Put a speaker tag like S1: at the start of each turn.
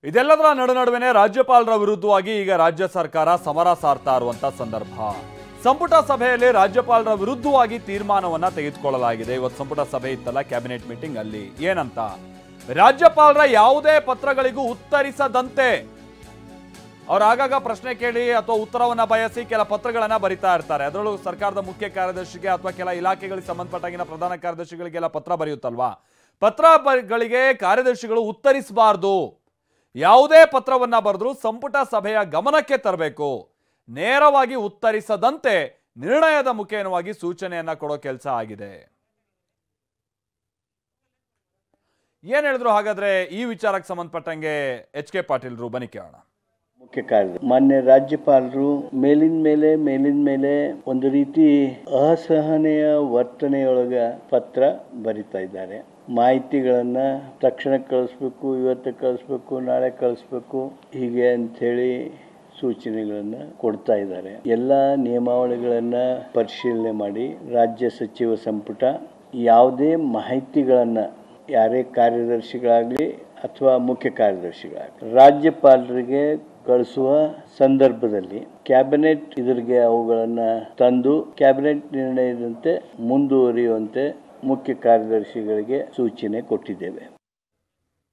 S1: ಇದೆಲ್ಲದರ ನಡುವೆ ರಾಜ್ಯಪಾಲರ ವಿರುದ್ಧವಾಗಿ ಈಗ ರಾಜ್ಯ ಸರ್ಕಾರ ಸಮರ ಸಾರ್ತಾ ಇರುವಂತ ಸಂದರ್ಭ. ಸಂಪುಟ ಸಭೆಯಲ್ಲಿ ರಾಜ್ಯಪಾಲರ ವಿರುದ್ಧವಾಗಿ ತೀರ್ಮಾನವನ್ನ ತೆಗೆದುಕೊಳ್ಳಲಾಗಿದೆ. ಇವತ್ತು ಸಂಪುಟ ಸಭೆ ಇತ್ತಲ್ಲ, ಕ್ಯಾಬಿನೆಟ್ ಮೀಟಿಂಗ್, ಅಲ್ಲಿ ಏನಂತ ರಾಜ್ಯಪಾಲರ ಯಾವುದೇ ಪತ್ರಗಳಿಗೂ ಉತ್ತರಿಸದಂತೆ ಅವ್ರು ಆಗಾಗ ಪ್ರಶ್ನೆ ಕೇಳಿ ಅಥವಾ ಉತ್ತರವನ್ನ ಬಯಸಿ ಕೆಲ ಪತ್ರಗಳನ್ನ ಬರಿತಾ ಇರ್ತಾರೆ. ಅದರಲ್ಲೂ ಸರ್ಕಾರದ ಮುಖ್ಯ ಕಾರ್ಯದರ್ಶಿಗೆ ಅಥವಾ ಕೆಲ ಇಲಾಖೆಗಳಿಗೆ ಸಂಬಂಧಪಟ್ಟಾಗಿನ ಪ್ರಧಾನ ಕಾರ್ಯದರ್ಶಿಗಳಿಗೆಲ್ಲ ಪತ್ರ ಬರೆಯುತ್ತಲ್ವಾ, ಪತ್ರಗಳಿಗೆ ಕಾರ್ಯದರ್ಶಿಗಳು ಉತ್ತರಿಸಬಾರ್ದು. ಯಾವುದೇ ಪತ್ರವನ್ನ ಬರೆದ್ರು ಸಂಪುಟ ಸಭೆಯ ಗಮನಕ್ಕೆ ತರಬೇಕು. ನೇರವಾಗಿ ಉತ್ತರಿಸದಂತೆ ನಿರ್ಣಯದ ಮುಖೇನವಾಗಿ ಸೂಚನೆಯನ್ನ ಕೊಡೋ ಕೆಲಸ ಆಗಿದೆ. ಏನ್ ಹೇಳಿದ್ರು ಹಾಗಾದ್ರೆ ಈ ವಿಚಾರಕ್ಕೆ ಸಂಬಂಧಪಟ್ಟಂಗೆ ಎಚ್.ಕೆ. ಪಾಟೀಲ್ರು, ಬನ್ನಿ ಕೇಳೋಣ.
S2: ಮುಖ್ಯ ಕಾರ್ಯ ಮಾನ್ಯ ರಾಜ್ಯಪಾಲರು ಮೇಲಿನ ಮೇಲೆ ಒಂದು ರೀತಿ ಅಸಹನೆಯ ವರ್ತನೆಯೊಳಗ ಪತ್ರ ಬರಿತಾ ಇದ್ದಾರೆ. ಮಾಹಿತಿಗಳನ್ನ ತಕ್ಷಣ ಕಳಿಸ್ಬೇಕು, ಇವತ್ತು ಕಳಿಸ್ಬೇಕು, ನಾಳೆ ಕಳಿಸ್ಬೇಕು, ಹೀಗೆ ಅಂಥೇಳಿ ಸೂಚನೆಗಳನ್ನ ಕೊಡ್ತಾ ಇದ್ದಾರೆ. ಎಲ್ಲ ನಿಯಮಾವಳಿಗಳನ್ನ ಪರಿಶೀಲನೆ ಮಾಡಿ ರಾಜ್ಯ ಸಚಿವ ಸಂಪುಟ ಯಾವುದೇ ಮಾಹಿತಿಗಳನ್ನ ಯಾರೇ ಕಾರ್ಯದರ್ಶಿಗಳಾಗಲಿ ಅಥವಾ ಮುಖ್ಯ ಕಾರ್ಯದರ್ಶಿಗಳಾಗಲಿ ರಾಜ್ಯಪಾಲರಿಗೆ ಕಳಿಸುವ ಸಂದರ್ಭದಲ್ಲಿ ಕ್ಯಾಬಿನೆಟ್ ಇದರಿಗೆ ಅವುಗಳನ್ನು ತಂದು ಕ್ಯಾಬಿನೆಟ್ ನಿರ್ಣಯದಂತೆ ಮುಂದುವರಿಯುವಂತೆ ಮುಖ್ಯ ಕಾರ್ಯದರ್ಶಿಗಳಿಗೆ ಸೂಚನೆ ಕೊಟ್ಟಿದ್ದೇವೆ.